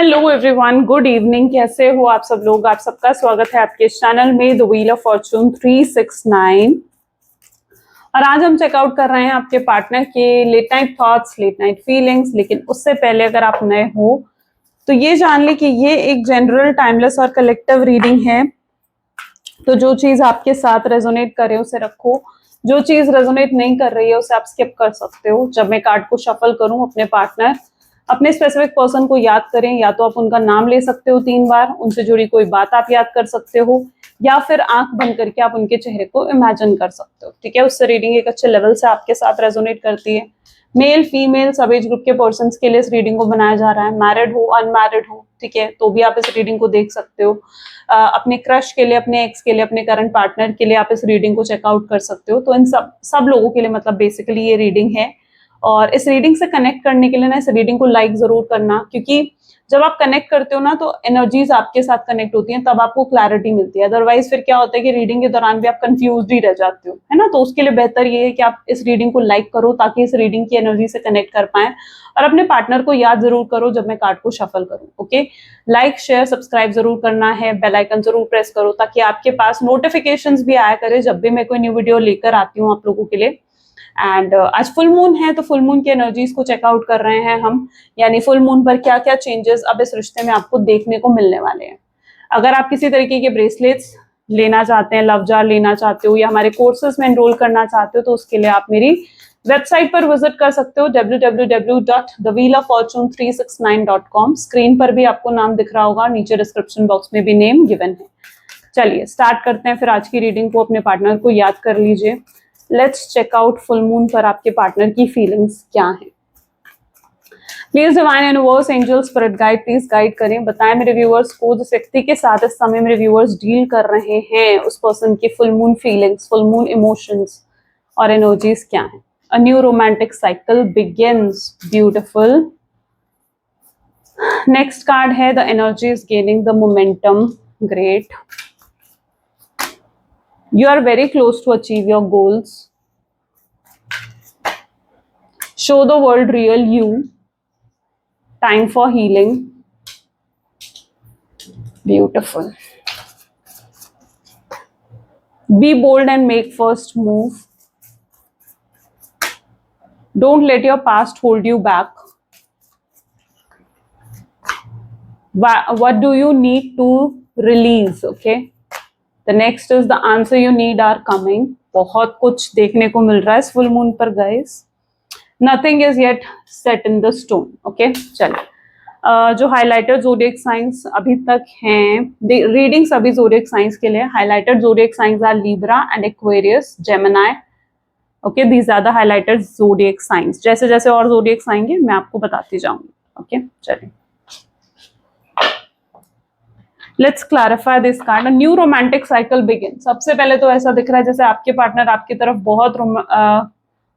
Hello everyone, good evening. कैसे हो आप सब लोग? आप सबका स्वागत है आपके चैनल में द व्हील ऑफ फॉर्चून 369। और आज हम चेकआउट कर रहे हैं आपके पार्टनर के late night thoughts, late night feelings. लेकिन उससे पहले अगर आप नए हो तो ये जान ले कि ये एक जनरल, टाइमलेस और कलेक्टिव रीडिंग है। तो जो चीज आपके साथ रेजोनेट करे उसे रखो, जो चीज रेजोनेट नहीं कर रही है उसे आप स्किप कर सकते हो। जब मैं कार्ड को शफल करूं, अपने स्पेसिफिक पर्सन को याद करें। या तो आप उनका नाम ले सकते हो 3 बार, उनसे जुड़ी कोई बात आप याद कर सकते हो, या फिर आंख बंद करके आप उनके चेहरे को इमेजिन कर सकते हो। ठीक है, उससे रीडिंग एक अच्छे लेवल से आपके साथ रेजोनेट करती है। मेल फीमेल सब एज ग्रुप के पर्सन्स के लिए इस रीडिंग को बनाया जा रहा है। मैरिड हो, अनमैरिड हो, ठीक है, तो भी आप इस रीडिंग को देख सकते हो। अपने क्रश के लिए, अपने एक्स के लिए, अपने करंट पार्टनर के लिए आप इस रीडिंग को चेकआउट कर सकते हो। तो इन सब लोगों के लिए मतलब बेसिकली ये रीडिंग है। और इस रीडिंग से कनेक्ट करने के लिए ना इस रीडिंग को लाइक जरूर करना, क्योंकि जब आप कनेक्ट करते हो ना तो एनर्जीज आपके साथ कनेक्ट होती हैं, तब आपको क्लैरिटी मिलती है। अदरवाइज फिर क्या होता है कि रीडिंग के दौरान भी आप कंफ्यूज ही रह जाते हो, है ना। तो उसके लिए बेहतर ये है कि आप इस रीडिंग को लाइक करो ताकि इस रीडिंग की एनर्जी से कनेक्ट कर पाए। और अपने पार्टनर को याद जरूर करो जब मैं कार्ड को शफल करूं। ओके, लाइक शेयर सब्सक्राइब जरूर करना है, बेल आइकन जरूर प्रेस करो ताकि आपके पास नोटिफिकेशंस भी आया करे जब भी मैं कोई न्यू वीडियो लेकर आती हूँ आप लोगों के लिए। एंड आज फुल मून है तो फुल मून की एनर्जीज को चेकआउट कर रहे हैं हम, यानी फुल मून पर क्या क्या चेंजेस अब इस रिश्ते में आपको देखने को मिलने वाले हैं। अगर आप किसी तरीके के ब्रेसलेट्स लेना चाहते हैं, लव जार लेना चाहते हो, या हमारे कोर्सेज में एनरोल करना चाहते हो, तो उसके लिए आप मेरी वेबसाइट पर विजिट कर सकते हो www.thewheeloffortune369.com। स्क्रीन पर भी आपको नाम दिख रहा होगा, नीचे डिस्क्रिप्शन बॉक्स में भी नेम गिवन है। चलिए स्टार्ट करते हैं फिर आज की रीडिंग को। अपने पार्टनर को याद कर लीजिए। Let's check out full moon पर आपके पार्टनर की फीलिंग्स क्या है। Please divine universe, angel, spirit guide please guide करें, बताएं मेरे व्यूअर्स को जिस व्यक्ति के साथ इस समय मेरे व्यूअर्स डील कर रहे हैं उस पर्सन की full moon feelings, full moon emotions और एनर्जीज क्या है। A new romantic cycle begins, beautiful. Next card है the energy is gaining the momentum, great. You are very close to achieve your goals. Show the world real you. Time for healing. Beautiful. Be bold and make first move. Don't let your past hold you back. What do you need to release? Okay. The next is the answer you need are coming. बहुत कुछ देखने को मिल रहा है इस full moon पर guys. Nothing is yet set in the stone. Okay, चलिए जो हाइलाइटेड जोडिएक साइंस अभी तक हैं, रीडिंग सभी जोडिएक साइंस के लिए। Highlighted zodiac signs are Libra and Aquarius, Gemini. Okay, these are the highlighted zodiac signs. जैसे जैसे और जोडिएक आएंगे मैं आपको बताती जाऊंगी। ओके, चलिए let's clarify this card. New romantic cycle begin. सबसे पहले तो ऐसा दिख रहा है जैसे आपके पार्टनर आपकी तरफ बहुत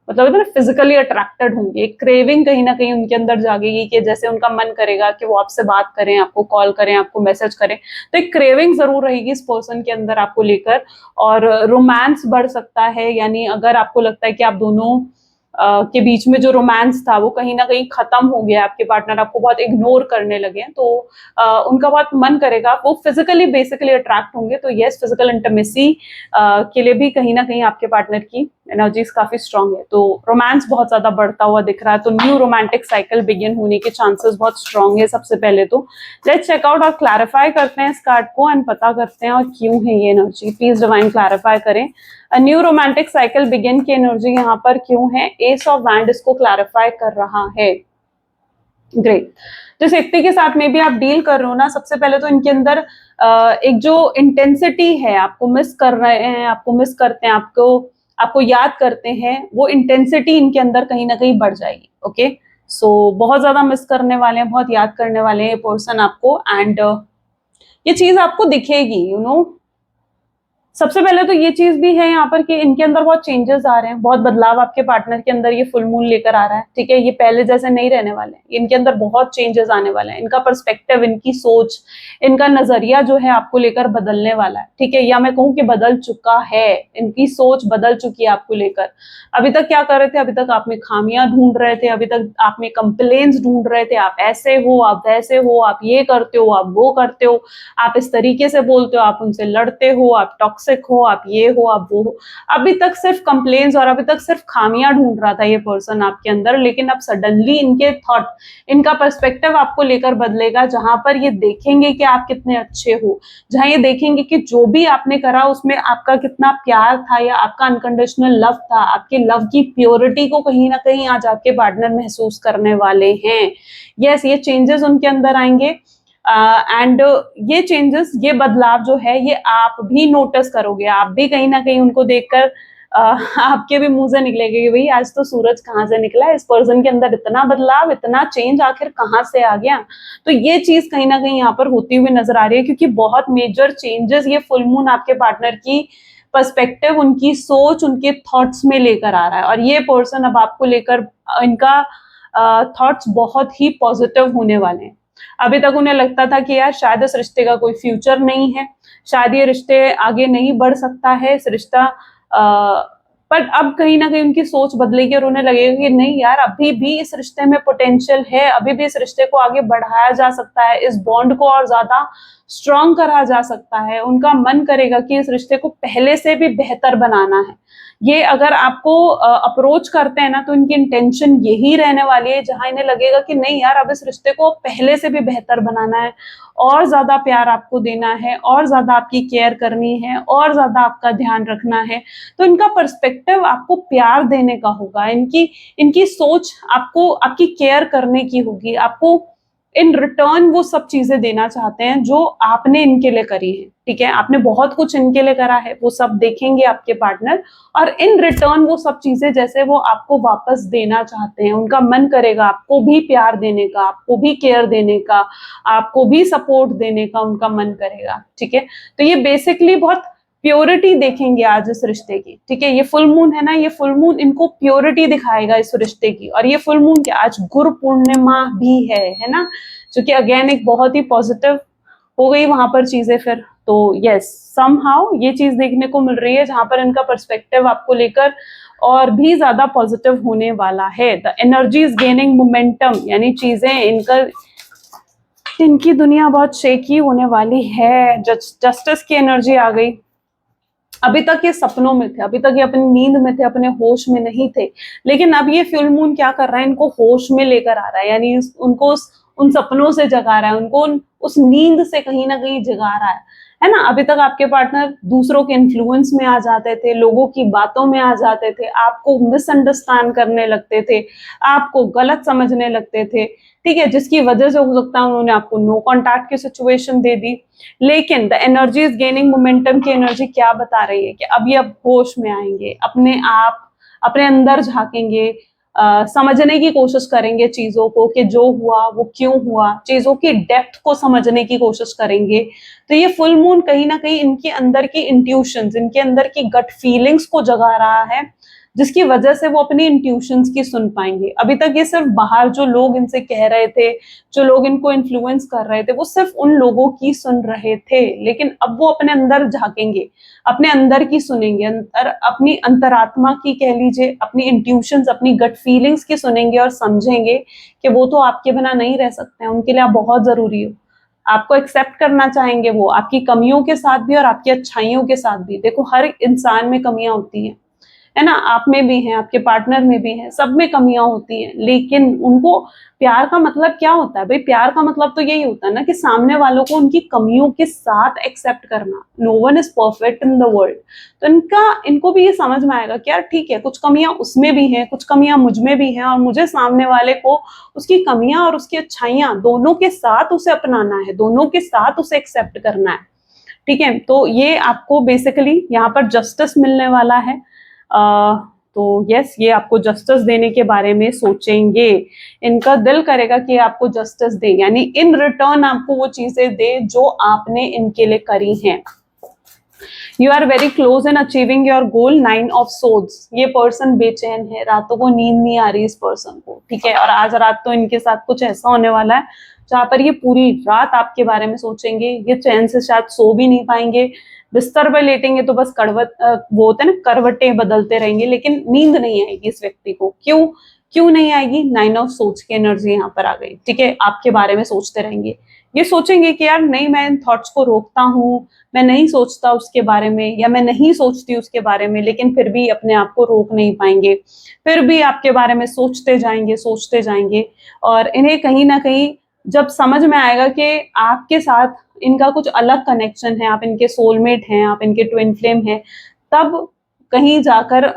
मतलब फिजिकली अट्रैक्टेड होंगे। एक क्रेविंग कहीं ना कहीं उनके अंदर जागेगी कि जैसे उनका मन करेगा कि वो आपसे बात करें, आपको कॉल करें, आपको मैसेज करें। तो एक क्रेविंग जरूर रहेगी इस पर्सन के अंदर आपको लेकर, और रोमांस बढ़ सकता है। यानी अगर आपको लगता है कि आप दोनों के बीच में जो रोमांस था वो कहीं ना कहीं खत्म हो गया, आपके पार्टनर आपको बहुत इग्नोर करने लगे हैं, तो उनका बहुत मन करेगा, वो फिजिकली बेसिकली अट्रैक्ट होंगे। तो यस, फिजिकल इंटीमेसी के लिए भी कहीं ना कहीं आपके पार्टनर की एनर्जीज काफी स्ट्रांग है। तो रोमांस बहुत ज्यादा बढ़ता हुआ दिख रहा है। तो न्यू रोमांटिक साइकिल बिगिन होने के चांसेस बहुत स्ट्रांग है। सबसे पहले तो लेट्स चेकआउट और क्लैरिफाई करते हैं इस कार्ड को एंड पता करते हैं और क्यों है ये एनर्जी। प्लीज डिवाइन क्लैरिफाई करें। न्यू रोमांटिक साइकिल बिगिन की एनर्जी यहाँ पर क्यों है। एस ऑफ वैंड इसको क्लैरिफाई कर रहा है। ग्रेट। जिस व्यक्ति के साथ में भी आप डील कर रहे हो ना, सबसे पहले तो इनके अंदर एक जो इंटेंसिटी है, आपको मिस कर रहे हैं, आपको मिस करते हैं, आपको याद करते हैं, वो इंटेंसिटी इनके अंदर कहीं ना कहीं बढ़ जाएगी। ओके, सो बहुत ज्यादा मिस करने वाले हैं, बहुत याद करने वाले हैं ये पर्सन आपको। एंड ये चीज आपको दिखेगी, यू नो, सबसे पहले तो ये चीज भी है यहाँ पर कि इनके अंदर बहुत चेंजेस आ रहे हैं, बहुत बदलाव आपके पार्टनर के अंदर ये फुल मून लेकर आ रहा है, ठीक है। ये पहले जैसे नहीं रहने वाले हैं, इनके अंदर बहुत चेंजेस आने वाले हैं। इनका पर्सपेक्टिव, इनकी सोच, इनका नजरिया जो है आपको लेकर बदलने वाला है, ठीक है। या मैं कहूँ कि बदल चुका है, इनकी सोच बदल चुकी है आपको लेकर। अभी तक क्या कर रहे थे, अभी तक आप में खामियां ढूंढ रहे थे, अभी तक आप में कंप्लेन्स ढूंढ रहे थे, आप ऐसे हो, आप वैसे हो, आप ये करते हो, आप वो करते हो, आप इस तरीके से बोलते हो, आप उनसे लड़ते हो, आप टॉक्सिक हो, आप ये हो, आप वो हो। अभी तक सिर्फ कंप्लेन्स और अभी तक सिर्फ खामियां ढूंढ रहा था ये पर्सन आपके अंदर, लेकिन अब सडनली इनके थॉट, इनका पर्सपेक्टिव आपको लेकर बदलेगा, जहां पर ये देखेंगे कि आप कितने अच्छे हो, जहां ये देखेंगे कि जो भी आपने करा उसमें आपका कितना प्यार था या आपका अनकंडीशनल लव था, आपके लव की प्योरिटी को कहीं ना कहीं आज आपके पार्टनर महसूस करने वाले हैं। यस, ये चेंजेस उनके अंदर आएंगे एंड ये चेंजेस, ये बदलाव जो है ये आप भी नोटिस करोगे, आप भी कहीं ना कहीं उनको देखकर आपके भी मुंह से निकलेगा कि भाई आज तो सूरज कहाँ से निकला, इस पर्सन के अंदर इतना बदलाव, इतना चेंज आखिर कहाँ से आ गया। तो ये चीज कहीं ना कहीं यहाँ पर होती हुई नजर आ रही है, क्योंकि बहुत मेजर चेंजेस ये फुल मून आपके पार्टनर की पर्सपेक्टिव, उनकी सोच, उनके थॉट्स में लेकर आ रहा है। और ये पर्सन अब आपको लेकर, इनका थॉट्स बहुत ही पॉजिटिव होने वाले हैं। अभी तक उन्हें लगता था कि यार शायद इस रिश्ते का कोई फ्यूचर नहीं है, शायद ये रिश्ते आगे नहीं बढ़ सकता है, इस रिश्ता पर अब कहीं ना कहीं उनकी सोच बदलेगी और उन्हें लगेगा कि नहीं यार, अभी भी इस रिश्ते में पोटेंशियल है, अभी भी इस रिश्ते को आगे बढ़ाया जा सकता है, इस बॉन्ड को और ज्यादा स्ट्रॉन्ग करा जा सकता है। उनका मन करेगा कि इस रिश्ते को पहले से भी बेहतर बनाना है। ये अगर आपको अप्रोच करते हैं ना, तो इनकी इंटेंशन यही रहने वाली है, जहां इन्हें लगेगा कि नहीं यार, अब इस रिश्ते को पहले से भी बेहतर बनाना है, और ज्यादा प्यार आपको देना है, और ज्यादा आपकी केयर करनी है, और ज्यादा आपका ध्यान रखना है। तो इनका पर्सपेक्टिव आपको प्यार देने का होगा, इनकी इनकी सोच आपको आपकी केयर करने की होगी, आपको इन रिटर्न वो सब चीजें देना चाहते हैं जो आपने इनके लिए करी है, ठीक है। आपने बहुत कुछ इनके लिए करा है, वो सब देखेंगे आपके पार्टनर, और इन रिटर्न वो सब चीजें जैसे वो आपको वापस देना चाहते हैं। उनका मन करेगा आपको भी प्यार देने का, आपको भी केयर देने का, आपको भी सपोर्ट देने का उनका मन करेगा, ठीक है। तो ये बेसिकली बहुत प्योरिटी देखेंगे आज इस रिश्ते की, ठीक है। ये फुल मून है ना, ये फुल मून इनको प्योरिटी दिखाएगा इस रिश्ते की। और ये फुल मून क्या, आज गुरु पूर्णिमा भी है ना, जो कि अगेन एक बहुत ही पॉजिटिव हो गई वहां पर चीजें फिर। तो यस, समहाउ ये चीज देखने को मिल रही है जहां पर इनका पर्सपेक्टिव आपको लेकर और भी ज्यादा पॉजिटिव होने वाला है। The energy is gaining momentum, यानी चीजें इनकी दुनिया बहुत शेकी होने वाली है। जस्टिस की एनर्जी आ गई। अभी तक ये सपनों में थे, अभी तक ये अपनी नींद में थे, अपने होश में नहीं थे, लेकिन अब ये फुल मून क्या कर रहा है, इनको होश में लेकर आ रहा है, यानी उनको उन सपनों से जगा रहा है, उनको उस नींद से कहीं ना कहीं जगा रहा है ना। अभी तक आपके पार्टनर दूसरों के इन्फ्लुएंस में आ जाते थे, लोगों की बातों में आ जाते थे, आपको मिसअंडरस्टैंड करने लगते थे, आपको गलत समझने लगते थे, ठीक है, जिसकी वजह से हो सकता है उन्होंने आपको नो कॉन्टैक्ट की सिचुएशन दे दी। लेकिन the energy is gaining momentum की एनर्जी क्या बता रही है कि अब ये अब होश में आएंगे, अपने आप अपने अंदर झांकेंगे, समझने की कोशिश करेंगे चीजों को कि जो हुआ वो क्यों हुआ, चीजों की डेप्थ को समझने की कोशिश करेंगे। तो ये फुल मून कहीं ना कहीं इनके अंदर की इंट्यूशंस, इनके अंदर की गट फीलिंग्स को जगा रहा है, जिसकी वजह से वो अपनी इंट्यूशंस की सुन पाएंगे। अभी तक ये सिर्फ बाहर जो लोग इनसे कह रहे थे, जो लोग इनको इन्फ्लुएंस कर रहे थे, वो सिर्फ उन लोगों की सुन रहे थे, लेकिन अब वो अपने अंदर झांकेंगे, अपने अंदर की सुनेंगे, अपनी अंतरात्मा की कह लीजिए, अपनी इंट्यूशंस, अपनी गट फीलिंग्स की सुनेंगे और समझेंगे कि वो तो आपके बिना नहीं रह सकते हैं, उनके लिए आप बहुत जरूरी हो। आपको एक्सेप्ट करना चाहेंगे वो, आपकी कमियों के साथ भी और आपकी अच्छाइयों के साथ भी। देखो, हर इंसान में कमियां होती हैं, है ना, आप में भी हैं, आपके पार्टनर में भी है, सब में कमियां होती हैं, लेकिन उनको प्यार का मतलब क्या होता है भाई, प्यार का मतलब तो यही होता है ना कि सामने वालों को उनकी कमियों के साथ एक्सेप्ट करना। No one is perfect in the world. तो इनको भी ये समझ में आएगा कि यार ठीक है, कुछ कमियां उसमें भी हैं, कुछ कमियां मुझ में भी हैं, और मुझे सामने वाले को उसकी कमियां और उसकी अच्छाइयां दोनों के साथ उसे अपनाना है, दोनों के साथ उसे एक्सेप्ट करना है, ठीक है। तो ये आपको बेसिकली यहाँ पर जस्टिस मिलने वाला है। तो यस, ये आपको जस्टिस देने के बारे में सोचेंगे, इनका दिल करेगा कि आपको जस्टिस दे, यानी इन रिटर्न आपको वो चीजें दे जो आपने इनके लिए करी हैं। You are very close in achieving your goal, 9 of swords. ये पर्सन बेचैन है, रातों को नींद नहीं आ रही इस पर्सन को, ठीक है। और आज रात तो इनके साथ कुछ ऐसा होने वाला है जहां पर ये पूरी रात आपके बारे में सोचेंगे, ये चैन से शायद सो भी नहीं पाएंगे, बिस्तर पर लेटेंगे तो बस वो होते हैं ना, करवटें बदलते रहेंगे, लेकिन नींद नहीं आएगी इस व्यक्ति को। क्यों क्यों नहीं आएगी? 9 ऑफ सोच की एनर्जी यहाँ पर आ गई, ठीक है। आपके बारे में सोचते रहेंगे, ये सोचेंगे कि यार नहीं, मैं इन थॉट्स को रोकता हूँ, मैं नहीं सोचता उसके बारे में, या मैं नहीं सोचती उसके बारे में, लेकिन फिर भी अपने आप को रोक नहीं पाएंगे, फिर भी आपके बारे में सोचते जाएंगे। और इन्हें कहीं ना कहीं जब समझ में आएगा कि आपके साथ इनका कुछ अलग कनेक्शन है, आप इनके सोलमेट हैं, आप इनके ट्विन फ्लेम हैं, तब कहीं जाकर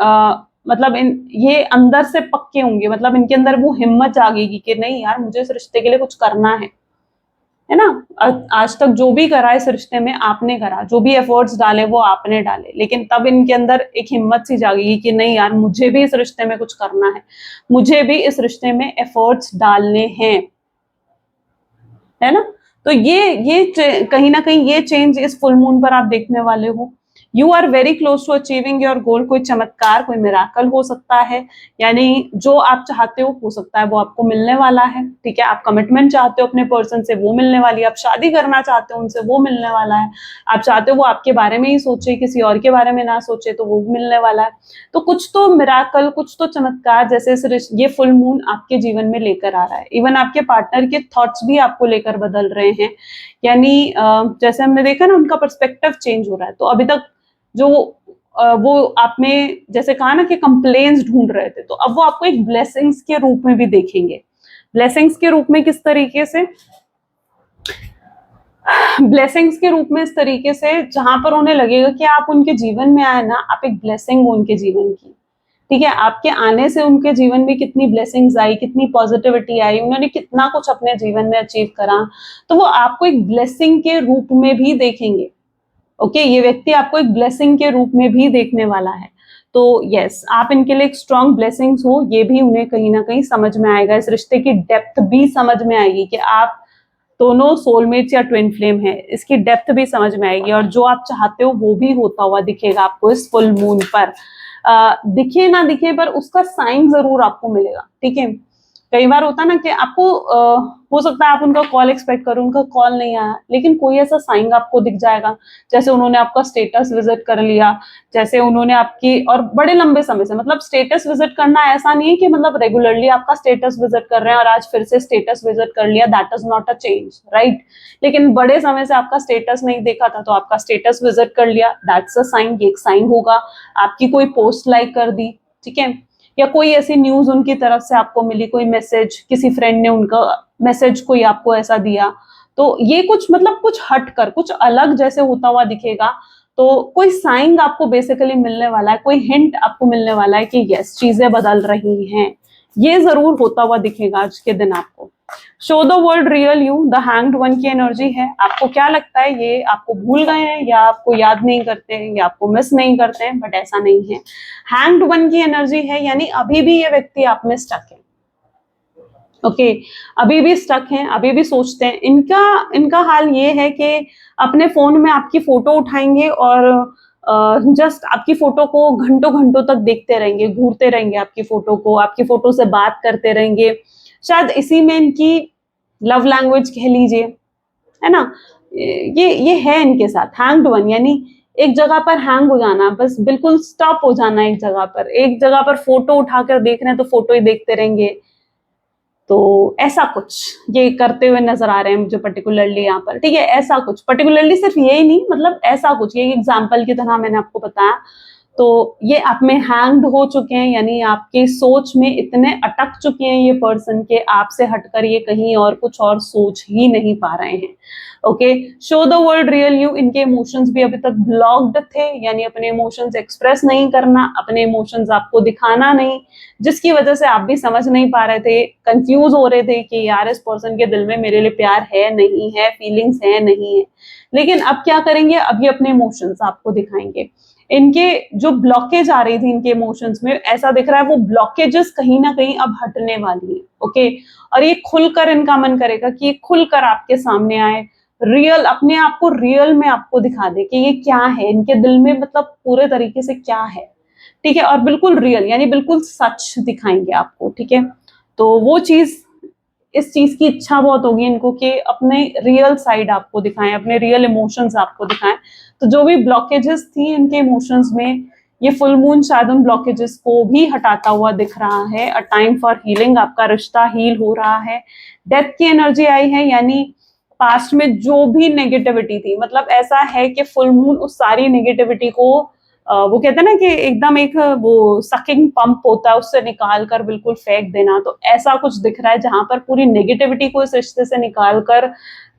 मतलब ये अंदर से पक्के होंगे, मतलब इनके अंदर वो हिम्मत जागेगी कि नहीं यार, मुझे इस रिश्ते के लिए कुछ करना है ना। आज तक जो भी करा इस रिश्ते में आपने करा, जो भी एफर्ट्स डाले वो आपने डाले, लेकिन तब इनके अंदर एक हिम्मत सी जागेगी कि नहीं यार, मुझे भी इस रिश्ते में कुछ करना है, मुझे भी इस रिश्ते में एफर्ट्स डालने हैं, है ना। तो ये कहीं ना कहीं ये चेंज इस फुल मून पर आप देखने वाले हो। You are very close to achieving your goal. कोई चमत्कार, कोई मिराकल हो सकता है, यानी जो आप चाहते हो सकता है वो आपको मिलने वाला है, ठीक है। आप कमिटमेंट चाहते हो अपने पर्सन से, वो मिलने वाली है। आप शादी करना चाहते हो उनसे, वो मिलने वाला है। आप चाहते हो वो आपके बारे में ही सोचे, किसी और के बारे में ना सोचे, तो वो मिलने वाला है। तो कुछ तो मिराकल, कुछ तो चमत्कार जैसे ये फुल मून आपके जीवन में लेकर आ रहा है। इवन आपके पार्टनर के थॉट्स भी आपको लेकर बदल रहे हैं, यानी जैसे हमने देखा ना, उनका पर्सपेक्टिव चेंज हो रहा है। तो अभी तक जो वो आपने जैसे कहा ना कि कंप्लेंट्स ढूंढ रहे थे, तो अब वो आपको एक ब्लेसिंग्स के रूप में भी देखेंगे। ब्लेसिंग्स के रूप में किस तरीके से? ब्लेसिंग्स के रूप में इस तरीके से जहां पर उन्हें लगेगा कि आप उनके जीवन में आए ना, आप एक ब्लेसिंग हो उनके जीवन की, ठीक है। आपके आने से उनके जीवन में कितनी ब्लेसिंग्स आई, कितनी पॉजिटिविटी आई, उन्होंने कितना कुछ अपने जीवन में अचीव करा, तो वो आपको एक ब्लेसिंग के रूप में भी देखेंगे। ओके, ये व्यक्ति आपको एक ब्लेसिंग के रूप में भी देखने वाला है। तो यस, आप इनके लिए एक स्ट्रॉन्ग ब्लेसिंग्स हो, ये भी उन्हें कहीं ना कहीं समझ में आएगा। इस रिश्ते की डेप्थ भी समझ में आएगी कि आप दोनों सोलमेट्स या ट्विन फ्लेम है, इसकी डेप्थ भी समझ में आएगी। और जो आप चाहते हो वो भी होता हुआ दिखेगा आपको इस फुल मून पर। दिखे ना दिखे, पर उसका साइन जरूर आपको मिलेगा, ठीक है। कई बार होता है ना कि आपको हो सकता है आप उनका कॉल एक्सपेक्ट करो, उनका कॉल नहीं आया, लेकिन कोई ऐसा साइन आपको दिख जाएगा, जैसे उन्होंने आपका स्टेटस विजिट कर लिया, जैसे उन्होंने आपकी, और बड़े लंबे समय से, मतलब स्टेटस विजिट करना ऐसा नहीं है कि मतलब रेगुलरली आपका स्टेटस विजिट कर रहे हैं और आज फिर से स्टेटस विजिट कर लिया, that is not a change, right. लेकिन बड़े समय से आपका स्टेटस नहीं देखा था, तो आपका स्टेटस विजिट कर लिया, दैट्स अ साइन, ये एक साइन होगा। आपकी कोई पोस्ट लाइक कर दी, ठीक है, या कोई ऐसी न्यूज उनकी तरफ से आपको मिली, कोई मैसेज, किसी फ्रेंड ने उनका मैसेज कोई आपको ऐसा दिया, तो ये कुछ मतलब कुछ हटकर, कुछ अलग जैसे होता हुआ दिखेगा। तो कोई साइन आपको बेसिकली मिलने वाला है, कोई हिंट आपको मिलने वाला है कि यस, चीजें बदल रही हैं, ये जरूर होता हुआ दिखेगा आज के दिन आपको। Show the world real you, the hanged one की एनर्जी है। आपको क्या लगता है, ये आपको भूल गए हैं, या आपको याद नहीं करते हैं, या आपको मिस नहीं करते हैं? बट ऐसा नहीं है। हैंग्ड वन की एनर्जी है, यानी अभी भी ये व्यक्ति आप में स्टक है। ओके, अभी भी स्टक हैं, अभी भी सोचते हैं। इनका हाल ये है कि अपने फोन में आपकी फोटो उठाएंगे और जस्ट आपकी फोटो को घंटों घंटों तक देखते रहेंगे, घूरते रहेंगे आपकी फोटो को, आपकी फोटो से बात करते रहेंगे। शायद इसी में इनकी लव लैंग्वेज कह लीजिए, है ना। ये है इनके साथ हैंग्ड वन, यानी एक जगह पर हैंग हो जाना, बस बिल्कुल स्टॉप हो जाना। एक जगह पर फोटो उठाकर देख रहे हैं तो फोटो ही देखते रहेंगे। तो ऐसा कुछ ये करते हुए नजर आ रहे हैं मुझे पर्टिकुलरली यहाँ पर, ठीक है। ऐसा कुछ पर्टिकुलरली सिर्फ यही नहीं, मतलब ऐसा कुछ, ये एग्जाम्पल की तरह मैंने आपको बताया। तो ये आप में हैंग्ड हो चुके हैं, यानी आपकी सोच में इतने अटक चुके हैं ये पर्सन के, आपसे हटकर ये कहीं और कुछ और सोच ही नहीं पा रहे हैं। Okay, show the world real you, इनके इमोशंस भी अभी तक ब्लॉक्ड थे, यानी अपने इमोशंस एक्सप्रेस नहीं करना, अपने इमोशंस आपको दिखाना नहीं, जिसकी वजह से आप भी समझ नहीं पा रहे थे, कंफ्यूज हो रहे थे कि यार इस पर्सन के दिल में मेरे लिए प्यार है नहीं है, फीलिंग्स है नहीं है। लेकिन अब क्या करेंगे, अब ये अपने इमोशंस आपको दिखाएंगे। इनके जो ब्लॉकेज आ रही थी इनके इमोशंस में, ऐसा दिख रहा है वो ब्लॉकेजेस कहीं ना कहीं अब हटने वाली है। ओके, और ये खुलकर इनका मन करेगा कि ये खुलकर आपके सामने आए, रियल, अपने आप को रियल में आपको दिखा दे कि ये क्या है, इनके दिल में मतलब पूरे तरीके से क्या है, ठीक है, और बिल्कुल रियल यानी बिल्कुल सच दिखाएंगे आपको, ठीक है। तो वो चीज, इस चीज की इच्छा बहुत होगी इनको कि अपने रियल साइड आपको दिखाएं, अपने रियल इमोशंस आपको दिखाएं। तो जो भी ब्लॉकेजेस थी इनके इमोशंस में, ये फुल मून शायद उन ब्लॉकेजेस को भी हटाता हुआ दिख रहा है। अ टाइम फॉर हीलिंग, आपका रिश्ता हील हो रहा है। डेथ की एनर्जी आई है, यानी पास्ट में जो भी नेगेटिविटी थी, मतलब ऐसा है कि फुल मून उस सारी नेगेटिविटी को वो कहते हैं ना कि एकदम एक वो सकिंग पंप होता है, उससे निकाल कर बिल्कुल फेंक देना। तो ऐसा कुछ दिख रहा है जहां पर पूरी नेगेटिविटी को इस रिश्ते से निकाल कर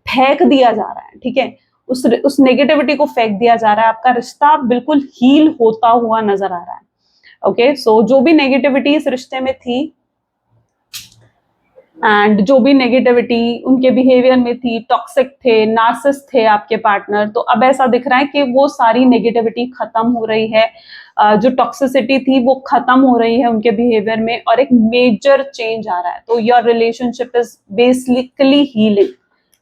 फेंक दिया जा रहा है, ठीक है। उस नेगेटिविटी को फेंक दिया जा रहा है, आपका रिश्ता बिल्कुल हील होता हुआ नजर आ रहा है। ओके, सो जो भी नेगेटिविटी इस रिश्ते में थी एंड जो भी नेगेटिविटी उनके बिहेवियर में थी, टॉक्सिक थे, नार्सिस्ट थे आपके पार्टनर, तो अब ऐसा दिख रहा है कि वो सारी नेगेटिविटी खत्म हो रही है। जो टॉक्सिसिटी थी वो खत्म हो रही है उनके बिहेवियर में, और एक मेजर चेंज आ रहा है। तो your relationship is basically healing,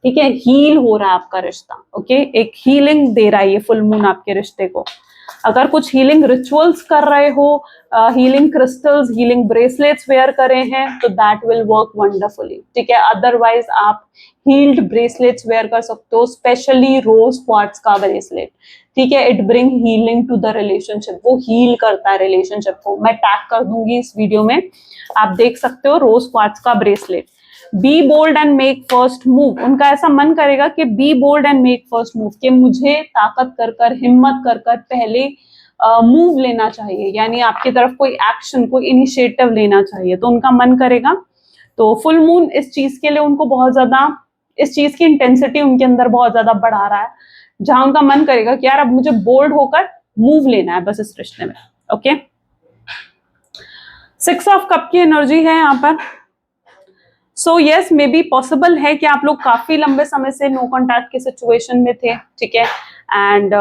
ठीक है, हील हो रहा है आपका रिश्ता। ओके, एक हीलिंग दे रहा है ये फुल मून आपके रिश्ते को। अगर कुछ हीलिंग रिचुअल्स कर रहे हो, healing crystals, healing bracelets wear करे हैं, तो दैट विल वर्क वंडरफुली, ठीक है। अदरवाइज आप हील्ड ब्रेसलेट्स वेयर कर सकते हो, स्पेशली रोज क्वार्ट्ज का ब्रेसलेट, ठीक है। It bring healing to the relationship, वो हील करता है रिलेशनशिप को। मैं टैग कर दूंगी इस वीडियो में, आप देख सकते हो, रोज क्वार्ट्ज का bracelet. Be bold and make first move, उनका ऐसा मन करेगा कि be bold and make first move, कि मुझे ताकत कर कर, हिम्मत कर कर पहले मूव लेना चाहिए, यानी आपकी तरफ कोई एक्शन, कोई इनिशिएटिव लेना चाहिए, तो उनका मन करेगा। तो फुल मून इस चीज के लिए उनको बहुत ज्यादा, इस चीज की इंटेंसिटी उनके अंदर बहुत ज्यादा बढ़ा रहा है, जहां उनका मन करेगा कि यार अब मुझे बोल्ड होकर मूव लेना है बस इस रिश्ते में। ओके, 6 ऑफ कप की एनर्जी है यहाँ पर। So yes, may be possible है कि आप लोग काफी लंबे समय से नो कॉन्टैक्ट की सिचुएशन में थे, ठीक है, एंड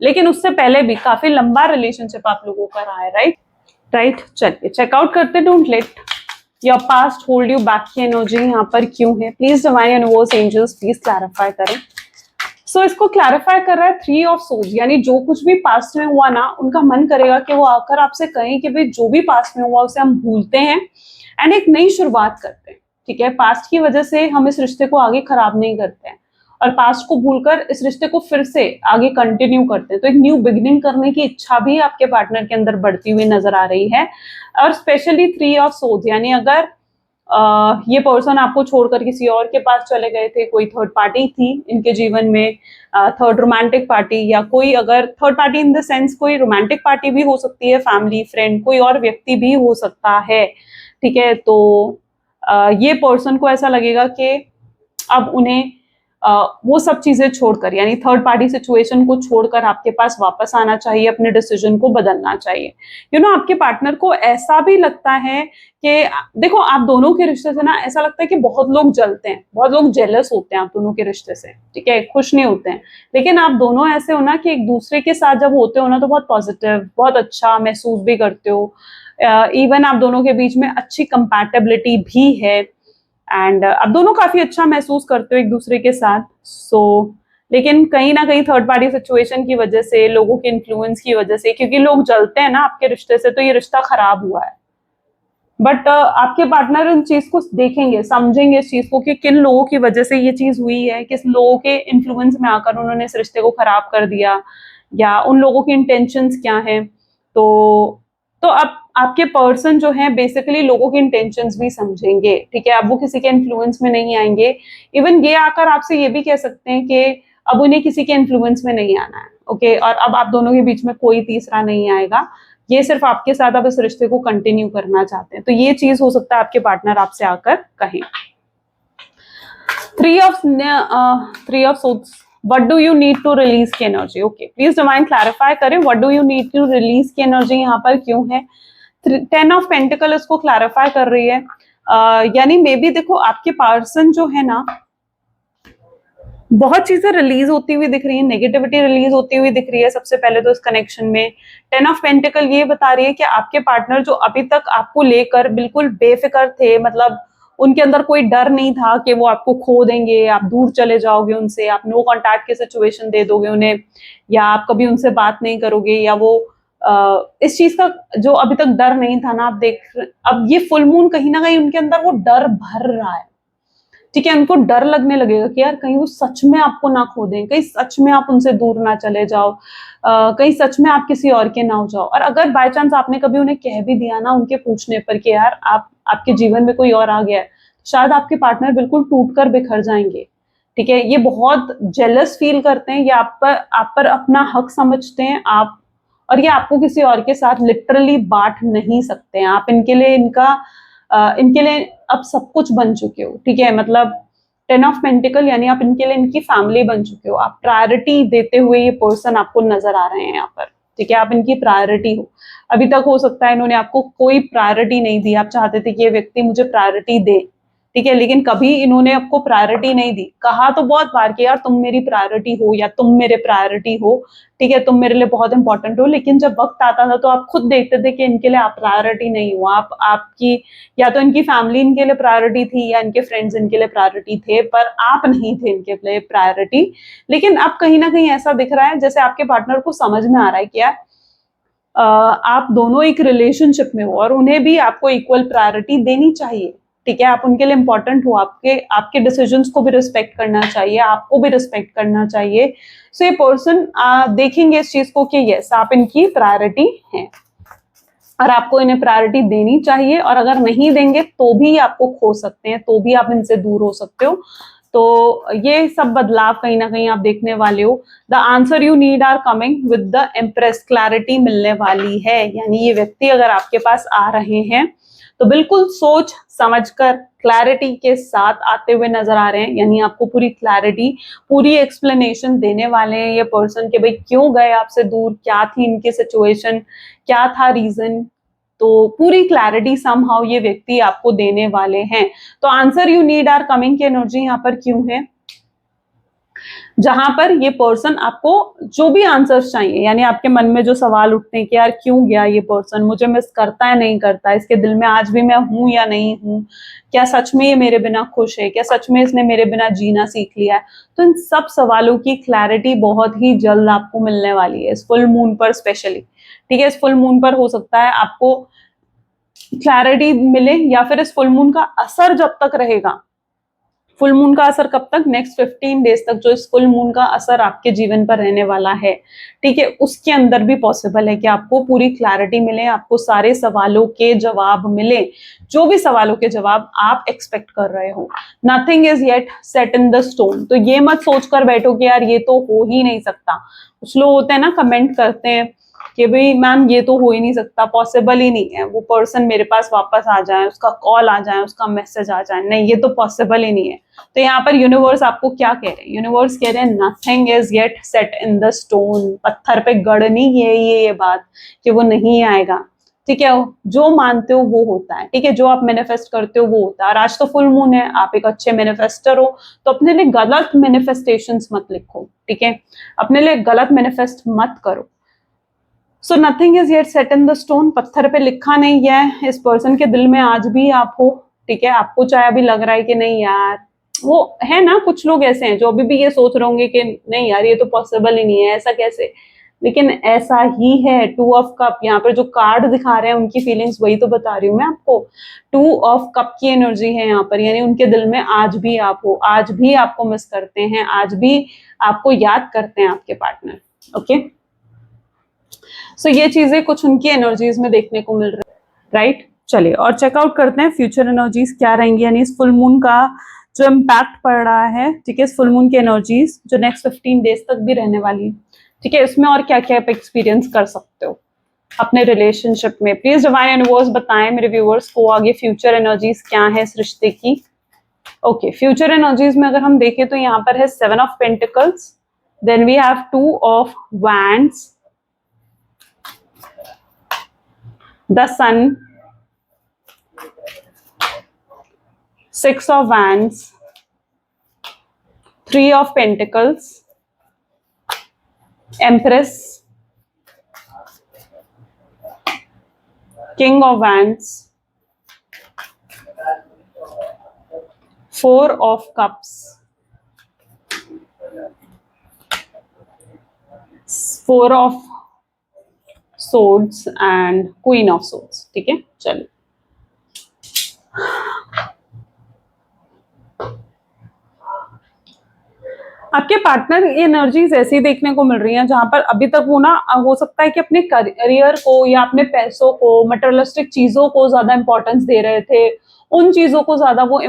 लेकिन उससे पहले भी काफी लंबा रिलेशनशिप आप लोगों का रहा है, राइट। चलिए चेकआउट करते, don't let your past hold you back की एनर्जी यहाँ पर क्यों है, please divine universe angels please clarify करें। सो इसको क्लैरिफाई कर रहा है 3 ऑफ सोर्ड्स, यानी जो कुछ भी पास्ट में हुआ ना, उनका मन करेगा कि वो आकर आपसे कहें कि भाई जो भी पास्ट में हुआ उसे हम भूलते हैं एंड एक नई शुरुआत करते हैं, ठीक है। पास्ट की वजह से हम इस रिश्ते को आगे खराब नहीं करते हैं, और पास्ट को भूलकर इस रिश्ते को फिर से आगे कंटिन्यू करते हैं। तो एक न्यू बिगिनिंग करने की इच्छा भी आपके पार्टनर के अंदर बढ़ती हुई नजर आ रही है। और स्पेशली 3 ऑफ सोर्ड्स, यानी अगर ये पर्सन आपको छोड़कर किसी और के पास चले गए थे, कोई थर्ड पार्टी थी इनके जीवन में, थर्ड रोमांटिक पार्टी, या कोई अगर third party in the sense कोई रोमांटिक पार्टी भी हो सकती है, फैमिली, फ्रेंड, कोई और व्यक्ति भी हो सकता है, ठीक है। तो ये पर्सन को ऐसा लगेगा कि अब उन्हें वो सब चीजें छोड़कर, यानी थर्ड पार्टी सिचुएशन को छोड़कर आपके पास वापस आना चाहिए, अपने डिसीजन को बदलना चाहिए। यू नो, आपके पार्टनर को ऐसा भी लगता है कि देखो, आप दोनों के रिश्ते से ना ऐसा लगता है कि बहुत लोग जलते हैं, बहुत लोग जेलस होते हैं आप दोनों के रिश्ते से, ठीक है, खुश नहीं होते हैं। लेकिन आप दोनों ऐसे हो ना कि एक दूसरे के साथ जब होते हो ना, तो बहुत पॉजिटिव, बहुत अच्छा महसूस भी करते हो। इवन आप दोनों के बीच में अच्छी कंपैटिबिलिटी भी है, एंड आप दोनों काफी अच्छा महसूस करते हो एक दूसरे के साथ। सो लेकिन कहीं ना कहीं थर्ड पार्टी सिचुएशन की वजह से, लोगों के इन्फ्लुएंस की वजह से, क्योंकि लोग जलते हैं ना आपके रिश्ते से, तो ये रिश्ता खराब हुआ है। बट आपके पार्टनर इन चीज को देखेंगे, समझेंगे इस चीज को कि किन लोगों की वजह से ये चीज हुई है, किस लोगों के इन्फ्लुएंस में आकर उन्होंने इस रिश्ते को खराब कर दिया, या उन लोगों की इंटेंशंस क्या हैं। तो अब आपके पर्सन जो है बेसिकली लोगों की इंटेंशंस भी समझेंगे, ठीक है। अब वो किसी के इन्फ्लुएंस में नहीं आएंगे। इवन ये आकर आपसे ये भी कह सकते हैं कि अब उन्हें किसी के इन्फ्लुएंस में नहीं आना है, ओके। और अब आप दोनों के बीच में कोई तीसरा नहीं आएगा, ये सिर्फ आपके साथ अब इस रिश्ते को कंटिन्यू करना चाहते हैं। तो ये चीज हो सकता है आपके पार्टनर आपसे आकर कहें। 3 of swords, what do you need to release की energy, okay, please divine clarify करें what do you need to release की एनर्जी यहाँ पर क्यों है। 10 ऑफ पेंटिकल इसको क्लैरिफाई कर रही है। यानी मे बी देखो, आपके पर्सन जो है ना, बहुत चीजें रिलीज होती हुई दिख रही है, नेगेटिविटी रिलीज होती हुई दिख रही है सबसे पहले तो इस कनेक्शन में। 10 ऑफ पेंटिकल ये बता रही है कि आपके पार्टनर जो अभी तक आपको लेकर बिल्कुल बेफिक्र थे, मतलब उनके अंदर कोई डर नहीं था कि वो आपको खो देंगे, आप दूर चले जाओगे उनसे, आप नो कॉन्टैक्ट की सिचुएशन दे दोगे उन्हें, या आप कभी उनसे बात नहीं करोगे, या वो इस चीज का जो अभी तक डर नहीं था ना, आप अब ये फुल मून कहीं ना कहीं उनके अंदर वो डर भर रहा है। ठीक है, उनको डर लगने लगेगा कि यार कहीं वो सच में आपको ना खो दें, कहीं सच में आप उनसे दूर ना चले जाओ, कहीं सच में आप किसी और के ना हो जाओ। और अगर बाय चांस आपने कभी उन्हें कह भी दिया ना उनके पूछने पर कि यार आपके जीवन में कोई और आ गया है, शायद आपके पार्टनर बिल्कुल टूट कर बिखर जाएंगे। ठीक है, ये बहुत जेलस फील करते हैं, ये आप पर अपना हक समझते हैं आप, और ये आपको किसी और के साथ लिटरली बांट नहीं सकते हैं। आप इनके लिए अब सब कुछ बन चुके हो। ठीक है, मतलब 10 ऑफ पेंटिकल यानी आप इनके लिए इनकी फैमिली बन चुके हो, आप प्रायोरिटी देते हुए ये पर्सन आपको नजर आ रहे हैं यहाँ पर। ठीक है, आप इनकी प्रायोरिटी हो। अभी तक हो सकता है इन्होंने आपको कोई प्रायोरिटी नहीं दी, आप चाहते थे कि ये व्यक्ति मुझे प्रायोरिटी दे। ठीक है, लेकिन कभी इन्होंने आपको प्रायोरिटी नहीं दी। कहा तो बहुत बार कि यार तुम मेरी प्रायोरिटी हो, या तुम मेरे प्रायोरिटी हो, ठीक है, तुम मेरे लिए बहुत इंपॉर्टेंट हो, लेकिन जब वक्त आता था तो आप खुद देखते थे कि इनके लिए आप प्रायोरिटी नहीं हो। आपकी या तो इनकी फैमिली इनके लिए प्रायोरिटी थी, या इनके फ्रेंड्स इनके लिए प्रायोरिटी थे, पर आप नहीं थे इनके लिए प्रायोरिटी। लेकिन अब कहीं ना कहीं ऐसा दिख रहा है जैसे आपके पार्टनर को समझ में आ रहा है कि यार आप दोनों एक रिलेशनशिप में हो और उन्हें भी आपको इक्वल प्रायोरिटी देनी चाहिए। ठीक है, आप उनके लिए इंपॉर्टेंट हो, आपके आपके डिसीजंस को भी रिस्पेक्ट करना चाहिए, आपको भी रिस्पेक्ट करना चाहिए। सो ये पर्सन देखेंगे इस चीज को कि यस आप इनकी प्रायोरिटी हैं, और आपको इन्हें प्रायोरिटी देनी चाहिए, और अगर नहीं देंगे तो भी आपको खो सकते हैं, तो भी आप इनसे दूर हो सकते हो। तो ये सब बदलाव कहीं ना कहीं आप देखने वाले हो। The answer you need are coming with the impress, clarity मिलने वाली है। यानी ये व्यक्ति अगर आपके पास आ रहे हैं तो बिल्कुल सोच समझकर क्लैरिटी के साथ आते हुए नजर आ रहे हैं। यानी आपको पूरी क्लैरिटी, पूरी एक्सप्लेनेशन देने वाले हैं ये पर्सन कि भाई क्यों गए आपसे दूर, क्या थी इनकी सिचुएशन, क्या था रीजन। तो पूरी क्लैरिटी समहाउ ये व्यक्ति आपको देने वाले हैं। तो answer you need are coming की एनर्जी यहाँ पर क्यों है, जहां पर ये पर्सन आपको जो भी आंसर्स चाहिए, यानी आपके मन में जो सवाल उठते हैं कि यार क्यों गया ये पर्सन, मुझे मिस करता है नहीं करता, इसके दिल में आज भी मैं हूं या नहीं हूं, क्या सच में ये मेरे बिना खुश है, क्या सच में इसने मेरे बिना जीना सीख लिया है। तो इन सब सवालों की क्लैरिटी बहुत ही जल्द आपको मिलने वाली है इस फुल मून पर स्पेशली। ठीक है, इस फुल मून पर हो सकता है आपको क्लैरिटी मिले, या फिर इस फुल मून का असर जब तक रहेगा, फुल मून का असर कब तक, नेक्स्ट 15 डेज तक जो इस फुल मून का असर आपके जीवन पर रहने वाला है, ठीक है, उसके अंदर भी पॉसिबल है कि आपको पूरी क्लैरिटी मिले, आपको सारे सवालों के जवाब मिले, जो भी सवालों के जवाब आप एक्सपेक्ट कर रहे हो। Nothing is yet set in the stone. तो ये मत सोचकर बैठो कि यार ये तो हो ही नहीं सकता। कुछ लोग होते हैं ना, कमेंट करते हैं कि भाई मैम ये तो हो ही नहीं सकता, पॉसिबल ही नहीं है, वो पर्सन मेरे पास वापस आ जाए, उसका कॉल आ जाए, उसका मैसेज आ जाए, नहीं ये तो पॉसिबल ही नहीं है। तो यहाँ पर यूनिवर्स आपको क्या कह रहे हैं, यूनिवर्स कह रहे हैं nothing is yet set in the stone. पत्थर पे गढ़ नहीं है ये बात कि वो नहीं आएगा। ठीक है, जो मानते हो वो होता है। ठीक है, जो आप मैनिफेस्ट करते हो वो होता है। और आज तो फुल मून है, आप एक अच्छे मैनिफेस्टर हो, तो अपने लिए गलत मैनिफेस्टेशंस मत लिखो। ठीक है, अपने लिए गलत मैनिफेस्ट मत करो। So nothing is yet set in the stone, पत्थर पे लिखा नहीं है। इस पर्सन के दिल में आज भी आप हो। ठीक है, आपको चाहे अभी लग रहा है कि नहीं यार, वो है ना, कुछ लोग ऐसे हैं जो अभी भी ये सोच रहे होंगे कि नहीं यार ये तो पॉसिबल ही नहीं है, ऐसा कैसे, लेकिन ऐसा ही है। 2 ऑफ कप यहाँ पर जो कार्ड दिखा रहे हैं उनकी फीलिंग्स वही तो बता रही हूँ मैं आपको। 2 ऑफ कप की एनर्जी है यहाँ पर, यानी उनके दिल में आज भी आप हो, आज भी आपको मिस करते हैं, आज भी आपको याद करते हैं आपके पार्टनर। ओके, सो ये चीजें कुछ उनकी एनर्जीज में देखने को मिल रही है। राइट, चलिए और चेकआउट करते हैं फ्यूचर एनर्जीज क्या रहेंगी, यानी इस फुल मून का जो इम्पैक्ट पड़ रहा है। ठीक है, इस फुल मून की एनर्जीज जो नेक्स्ट 15 डेज तक भी रहने वाली है। ठीक है, इसमें और क्या क्या आप एक्सपीरियंस कर सकते हो अपने रिलेशनशिप में। प्लीज डिवाइन यूनिवर्स बताएं मेरे व्यूअर्स को आगे फ्यूचर एनर्जीज क्या है इस रिश्ते की। ओके, फ्यूचर एनर्जीज में अगर हम देखें तो यहाँ पर है 7 of pentacles, then we have 2 of wands, the sun, 6 of wands, 3 of pentacles, empress, king of wands, 4 of cups, 4 of swords and queen of swords। ठीक है, चलिए आपके पार्टनर ये एनर्जीज ऐसी देखने को मिल रही हैं जहां पर अभी तक वो ना हो सकता है कि अपने करियर को या अपने पैसों को, मटेरियलिस्टिक चीजों को ज्यादा इंपॉर्टेंस दे रहे थे, उन चीजों को ज्यादा वो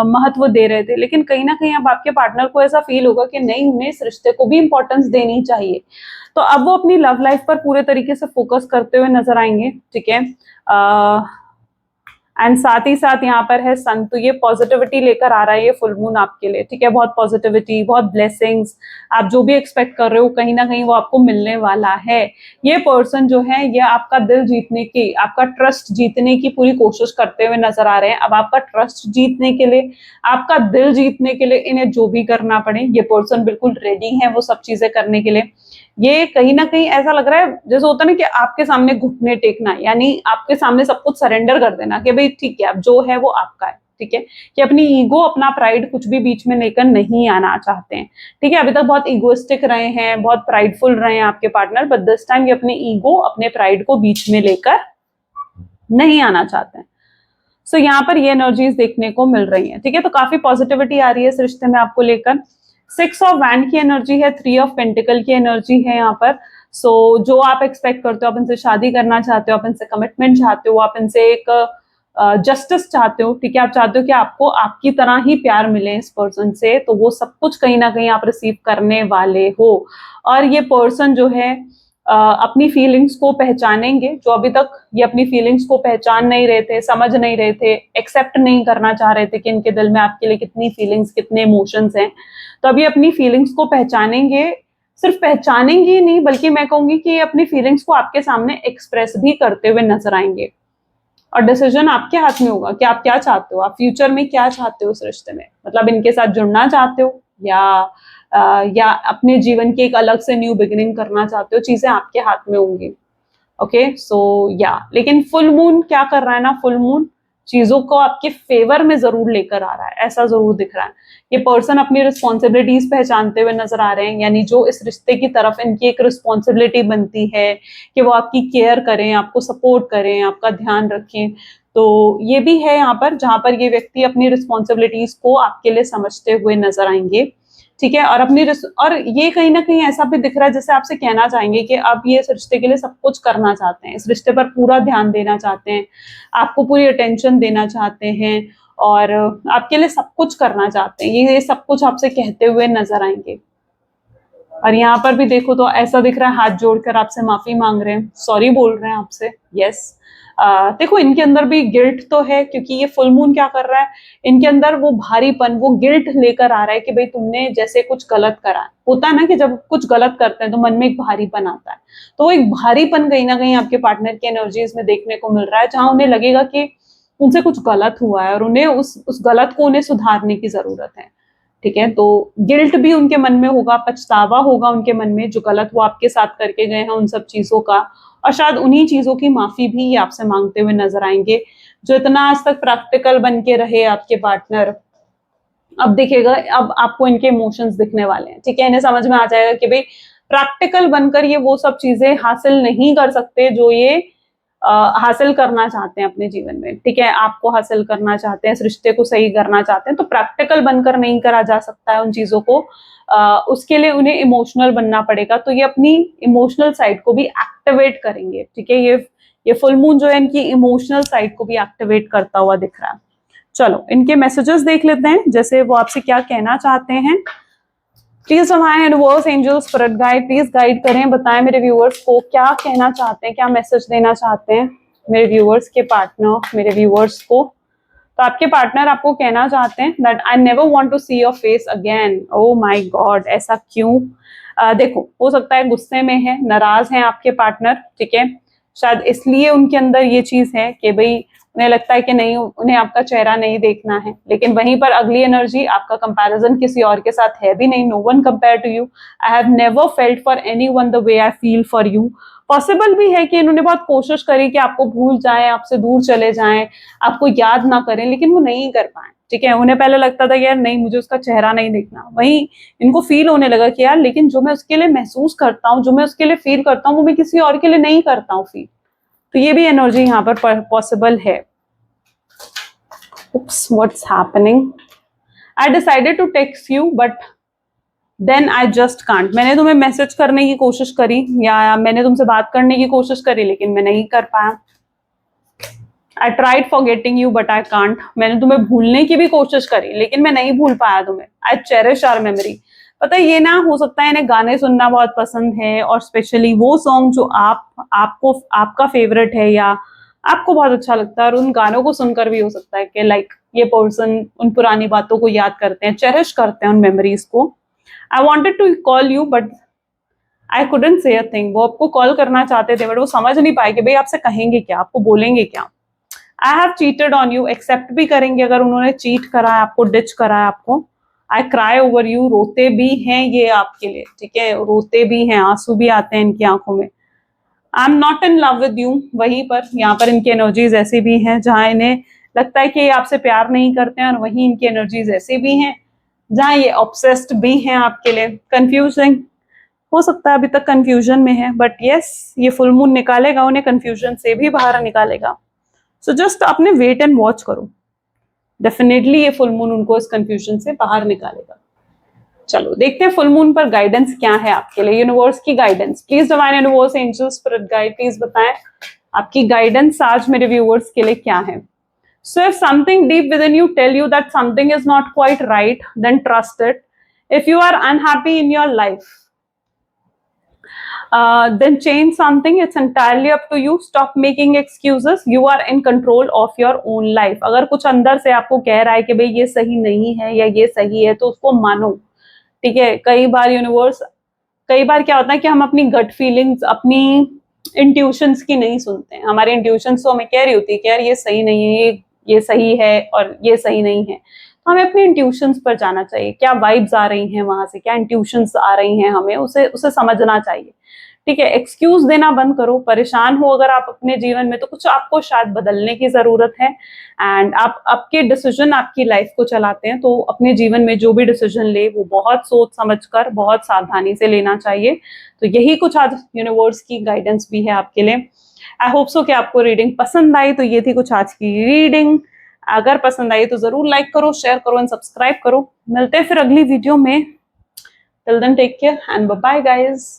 महत्व दे रहे थे, लेकिन कहीं ना कहीं अब आपके पार्टनर को ऐसा फील होगा कि नहीं, उन्हें इस रिश्ते को भी इंपॉर्टेंस देनी चाहिए। तो अब वो अपनी लव लाइफ पर पूरे तरीके से फोकस करते हुए नजर आएंगे। ठीक है, एंड साथ ही साथ यहाँ पर है सन, तो ये पॉजिटिविटी लेकर आ रहा है ये फुल मून आपके लिए। ठीक है, बहुत पॉजिटिविटी, बहुत ब्लेसिंग्स, आप जो भी एक्सपेक्ट कर रहे हो कहीं ना कहीं वो आपको मिलने वाला है। ये पर्सन जो है ये आपका दिल जीतने की, आपका ट्रस्ट जीतने की पूरी कोशिश करते हुए नजर आ रहे हैं। अब आपका ट्रस्ट जीतने के लिए, आपका दिल जीतने के लिए इन्हें जो भी करना पड़े, ये पर्सन बिल्कुल रेडी है वो सब चीजें करने के लिए। ये कहीं ना कहीं ऐसा लग रहा है जैसे होता है ना कि आपके सामने घुटने टेकना, यानी आपके सामने सब कुछ सरेंडर कर देना कि भाई ठीक है अब जो है वो आपका है। ठीक है, कि अपनी ईगो, अपना प्राइड कुछ भी बीच में लेकर नहीं आना चाहते हैं। ठीक है, अभी तक बहुत इगोइस्टिक रहे हैं, बहुत प्राइडफुल रहे हैं आपके पार्टनर, बट दिस टाइम ये अपने ईगो, अपने प्राइड को बीच में लेकर नहीं आना चाहते हैं। सो यहाँ पर ये एनर्जीज देखने को मिल रही है। ठीक है, तो काफी पॉजिटिविटी आ रही है इस रिश्ते में आपको लेकर। 6 ऑफ वैंड की एनर्जी है, 3 ऑफ पेंटिकल की एनर्जी है यहाँ पर। सो जो आप एक्सपेक्ट करते हो, आप इनसे शादी करना चाहते हो, आप इनसे कमिटमेंट चाहते हो, आप इनसे एक जस्टिस चाहते हो। ठीक है, आप चाहते हो कि आपको आपकी तरह ही प्यार मिले इस पर्सन से, तो वो सब कुछ कहीं ना कहीं आप रिसीव करने वाले हो। और ये पर्सन जो है अपनी फीलिंग्स को पहचानेंगे, जो अभी तक ये अपनी फीलिंग्स को पहचान नहीं रहे थे, समझ नहीं रहे थे, एक्सेप्ट नहीं करना चाह रहे थे कि इनके दिल में आपके लिए कितनी फीलिंग्स, कितने इमोशंस हैं, तो अभी अपनी फीलिंग्स को पहचानेंगे। सिर्फ पहचानेंगे ही नहीं, बल्कि मैं कहूंगी कि ये अपनी फीलिंग्स को आपके सामने एक्सप्रेस भी करते हुए नजर आएंगे। और डिसीजन आपके हाथ में होगा कि आप क्या चाहते हो, आप फ्यूचर में क्या चाहते हो इस रिश्ते में, मतलब इनके साथ जुड़ना चाहते हो या अपने जीवन की एक अलग से न्यू बिगिनिंग करना चाहते हो, चीजें आपके हाथ में होंगी। ओके, सो या लेकिन फुल मून क्या कर रहा है ना, फुल मून चीजों को आपके फेवर में जरूर लेकर आ रहा है, ऐसा जरूर दिख रहा है। ये पर्सन अपनी रिस्पॉन्सिबिलिटीज पहचानते हुए नजर आ रहे हैं, यानी जो इस रिश्ते की तरफ इनकी एक रिस्पॉन्सिबिलिटी बनती है कि वो आपकी केयर करें, आपको सपोर्ट करें, आपका ध्यान रखें, तो ये भी है यहाँ पर जहां पर ये व्यक्ति अपनी रिस्पॉन्सिबिलिटीज को आपके लिए समझते हुए नजर आएंगे। ठीक है, और ये कहीं ना कहीं ऐसा भी दिख रहा है जैसे आपसे कहना चाहेंगे कि अब ये इस रिश्ते के लिए सब कुछ करना चाहते हैं, इस रिश्ते पर पूरा ध्यान देना चाहते हैं, आपको पूरी अटेंशन देना चाहते हैं और आपके लिए सब कुछ करना चाहते हैं। ये सब कुछ आपसे कहते हुए नजर आएंगे। और यहाँ पर भी देखो तो ऐसा दिख रहा है हाथ जोड़कर आपसे माफी मांग रहे हैं, सॉरी बोल रहे हैं आपसे। यस, देखो इनके अंदर भी गिल्ट तो है, क्योंकि ये फुल मून क्या कर रहा है, इनके अंदर वो भारीपन, वो गिल्ट लेकर आ रहा है कि भाई तुमने जैसे कुछ गलत करा है। होता है ना कि जब कुछ गलत करते हैं तो मन में एक भारीपन आता है, तो वो एक भारीपन कहीं ना कहीं आपके पार्टनर की एनर्जीज में देखने को मिल रहा है, जहां उन्हें लगेगा कि उनसे कुछ गलत हुआ है और उन्हें उस गलत को उन्हें सुधारने की जरूरत है। ठीक है, तो गिल्ट भी उनके मन में होगा, पछतावा होगा उनके मन में, जो गलत वो आपके साथ करके गए हैं उन सब चीजों का, और शायद उन्हीं चीजों की माफी भी ये आपसे मांगते हुए नजर आएंगे। जो इतना आज तक प्रैक्टिकल बन के रहे आपके पार्टनर, अब दिखेगा, अब आपको इनके इमोशंस दिखने वाले हैं। ठीक है, इन्हें समझ में आ जाएगा कि भाई प्रैक्टिकल बनकर ये वो सब चीजें हासिल नहीं कर सकते जो ये हासिल करना चाहते हैं अपने जीवन में। ठीक है, आपको हासिल करना चाहते हैं, इस रिश्ते को सही करना चाहते हैं, तो प्रैक्टिकल बनकर नहीं करा जा सकता है उन चीजों को। उसके लिए उन्हें इमोशनल बनना पड़ेगा, तो ये अपनी इमोशनल साइड को भी एक्टिवेट करेंगे। ठीक है, ये फुल मून जो है इनकी इमोशनल साइड को भी एक्टिवेट करता हुआ दिख रहा है। चलो इनके मैसेजेस देख लेते हैं, जैसे वो आपसे क्या कहना चाहते हैं। प्लीज हमारे universe, angels, spirit guide please guide करें, बताएं मेरे व्यूअर्स को क्या कहना चाहते हैं, क्या मैसेज देना चाहते हैं मेरे व्यूअर्स के पार्टनर, मेरे व्यूअर्स को। तो आपके पार्टनर आपको कहना चाहते हैं that I never want to see your face again. Oh my God, ऐसा क्यों? देखो, हो सकता है गुस्से में है, नाराज हैं आपके पार्टनर। ठीक है, शायद इसलिए उनके अंदर ये चीज है कि भाई उन्हें लगता है कि नहीं, उन्हें आपका चेहरा नहीं देखना है, लेकिन वहीं पर अगली एनर्जी, आपका कंपैरिजन किसी और के साथ है भी नहीं। No one compare to you, I have never felt for anyone the way I feel for you. Possible भी है कि इन्होंने बहुत कोशिश करी कि आपको भूल जाएं, आपसे दूर चले जाएं, आपको याद ना करें, लेकिन वो नहीं कर पाए। ठीक है, उन्हें पहले लगता था कि यार नहीं, मुझे उसका चेहरा नहीं देखना, वहीं इनको फील होने लगा कि यार लेकिन जो मैं उसके लिए महसूस करता हूँ, जो मैं उसके लिए फील करता हूँ, वो मैं किसी और के लिए नहीं करता हूँ फील। तो ये भी एनर्जी यहाँ पर पॉसिबल है। Oops, what's happening? I decided to text you, but then I just can't. मैंने तुम्हें मैसेज करने की कोशिश करी या मैंने तुमसे बात करने की कोशिश करी, लेकिन मैं नहीं कर पाया। I tried forgetting you, but I can't. मैंने तुम्हें भूलने की भी कोशिश करी, लेकिन मैं नहीं भूल पाया तुम्हें। I cherish our memory. पता है, ये ना हो सकता है इन्हें गाने सुनना बहुत पसंद है, और स्पेशली वो सॉन्ग जो आपका फेवरेट है या आपको बहुत अच्छा लगता है, और उन गानों को सुनकर भी हो सकता है कि लाइक ये पर्सन उन पुरानी बातों को याद करते हैं, चेरिश करते हैं उन मेमोरीज को। I wanted to call you but I couldn't say a thing. वो आपको कॉल करना चाहते थे, बट वो समझ नहीं पाए कि भाई आपसे कहेंगे क्या, आपको बोलेंगे क्या। I have cheated on you, accept भी करेंगे अगर उन्होंने चीट करा है आपको, डिच करा है आपको। आई क्राई ओवर यू, रोते भी हैं ये आपके लिए, ठीक है, रोते भी हैं, आंसू भी आते हैं इनकी आंखों में। I am not in love with you, वहीं पर यहाँ पर इनकी एनर्जीज ऐसी भी हैं जहां इन्हें लगता है कि ये आपसे प्यार नहीं करते हैं, और वहीं इनकी एनर्जीज ऐसी भी हैं जहां ये ऑब्सेस्ड भी हैं आपके लिए। कंफ्यूजिंग हो सकता है, अभी तक कंफ्यूजन में है, बट यस ये फुल मून निकालेगा उन्हें कंफ्यूजन से भी बाहर निकालेगा। सो जस्ट आपने वेट एंड वॉच करो, डेफिनेटली ये फुल मून उनको इस कंफ्यूजन से बाहर निकालेगा। चलो देखते हैं फुल मून पर गाइडेंस क्या है आपके लिए, यूनिवर्स की guidance. Please divine universe, angels, spirit guide, please बताएं आपकी गाइडेंस आज मेरे व्यूअर्स के लिए क्या है। So if something deep within you tell you that something is not quite right, then trust it. If you are unhappy in your life, then change something. It's entirely up to you. Stop making excuses. You are in control of your own life. अगर कुछ अंदर से आपको कह रहा है कि भाई ये सही नहीं है या ये सही है, तो उसको मानो, ठीक है। कई बार क्या होता है कि हम अपनी गट फीलिंग्स, अपनी इंट्यूशंस की नहीं सुनते हैं। हमारी इंट्यूशंस तो हमें कह रही होती है कि यार ये सही नहीं है, ये सही है और ये सही नहीं है। तो हमें अपनी इंट्यूशंस पर जाना चाहिए, क्या वाइब्स आ रही हैं वहां से, क्या इंट्यूशंस आ रही हैं, हमें उसे समझना चाहिए, ठीक है। एक्सक्यूज देना बंद करो। परेशान हो अगर आप अपने जीवन में, तो कुछ आपको शायद बदलने की जरूरत है। एंड आप आपके डिसीजन आपकी लाइफ को चलाते हैं, तो अपने जीवन में जो भी डिसीजन ले वो बहुत सोच समझकर, बहुत सावधानी से लेना चाहिए। तो यही कुछ आज यूनिवर्स की गाइडेंस भी है आपके लिए। आई होप सो कि आपको रीडिंग पसंद आई। तो ये थी कुछ आज की रीडिंग। अगर पसंद आई तो जरूर लाइक करो, शेयर करो एंड सब्सक्राइब करो। मिलते हैं फिर अगली वीडियो में। Till then take care and bye bye guys.